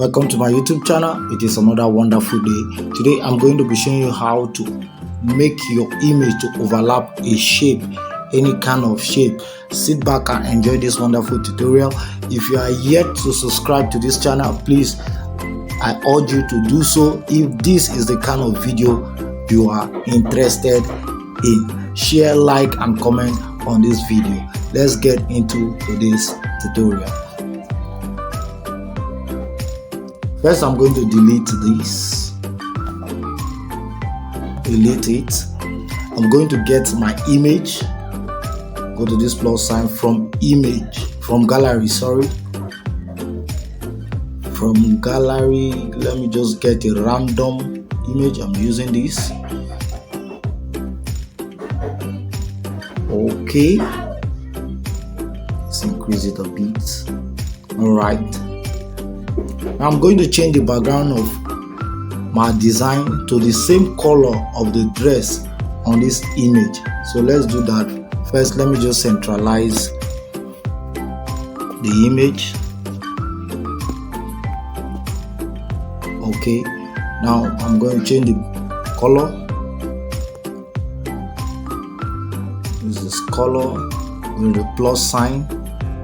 Welcome to my YouTube channel. It is another wonderful day. Today I'm going to be showing you how to make your image to overlap a shape, any kind of shape. Sit back and enjoy this wonderful tutorial. If you are yet to subscribe to this channel, please, I urge you to do so. If this is the kind of video you are interested in, share, like and comment on this video. Let's get into today's tutorial. First, I'm going to delete this. Delete it. I'm going to get my image. Go to this plus sign from gallery, From gallery, let me just get a random image. I'm using this. Okay. Let's increase it a bit. Alright. Now I'm going to change the background of my design to the same color of the dress on this image. So let's do that. First, let me just centralize the image. Okay, now I'm going to change the color. Use this color, with the plus sign,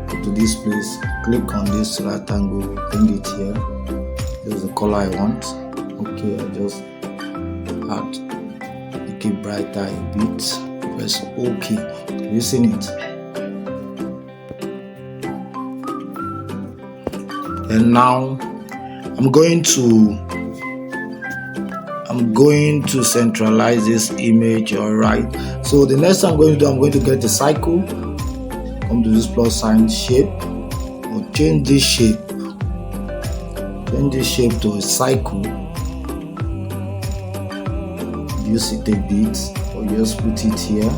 go to this place, click on this rectangle, bring it here. This is the color I want. Okay, I just make it brighter a bit. Press OK. You seen it? And now I'm going to centralize this image. Alright, so the next thing I'm going to do, I'm going to get the cycle, come to this plus sign, shape, or change this shape to a cycle. Use it a bit, or just put it here.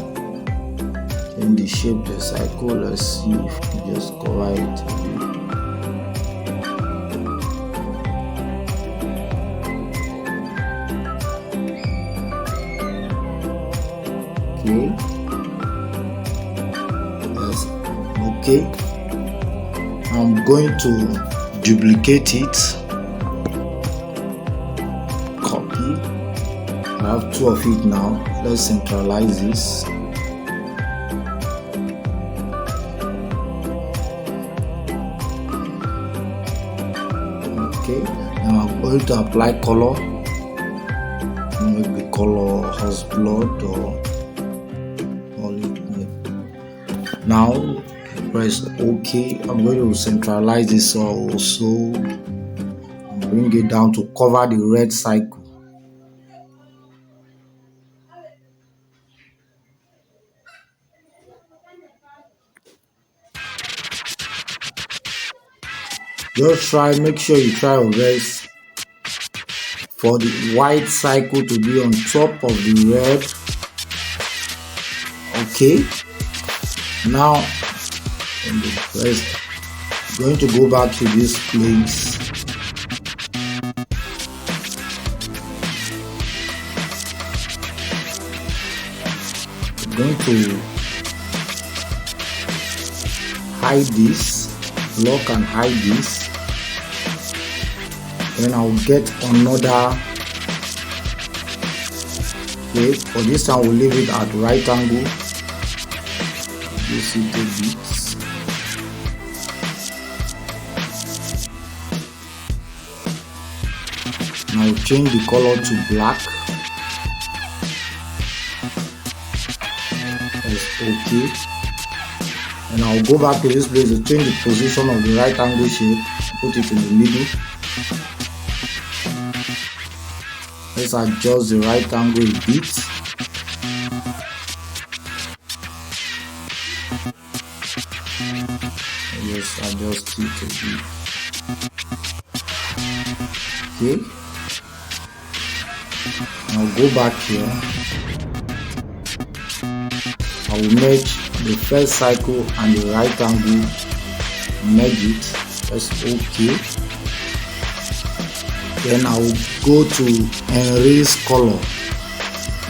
Change the shape to a cycle. Let's see if we just cover it a bit. Okay. Yes. Okay. I'm going to duplicate it. Copy. I have two of it now. Let's centralize this. Okay. Now I'm going to apply color. Maybe color has blood or now press OK. I'm going to centralize this also and bring it down to cover the red cycle. Just make sure you try your best for the white cycle to be on top of the red. Okay. Now I'm going to go back to this place. I'm going to hide this, lock and hide this. Then I'll get another. Okay, for this time we'll leave it at right angle. Use it a bit. Now change the color to black. Press OK. And I'll go back to this place to change the position of the right angle shape. Put it in the middle. Let's adjust the right angle a bit. Yes, adjust it a bit. Okay. I'll go back here. I will merge the first cycle and the right angle. Merge it. Press OK. Then I will go to erase color.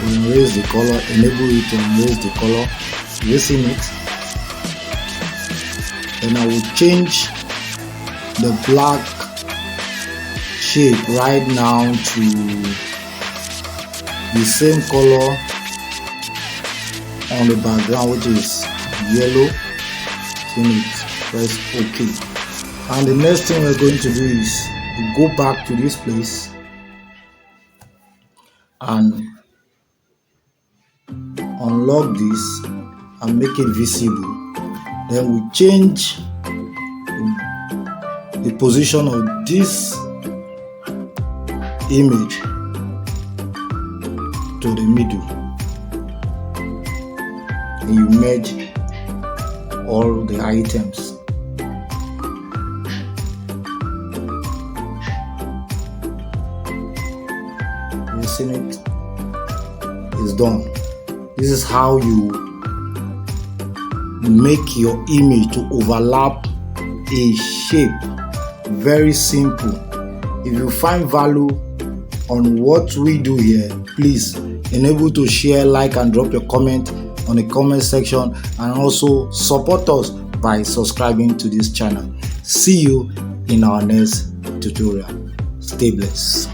Erase the color. Enable it to erase the color. Erasing it. Then I will change the black shape right now to the same color on the background, which is yellow. Press OK. And the next thing we're going to do is go back to this place and unlock this and make it visible. Then we change the position of this image to the middle, and you merge all the items. You seen it? It's done. This is how you make your image to overlap a shape. Very simple. If you find value on what we do here, please enable to share, like, and drop your comment on the comment section, and also support us by subscribing to this channel. See you in our next tutorial. Stay blessed.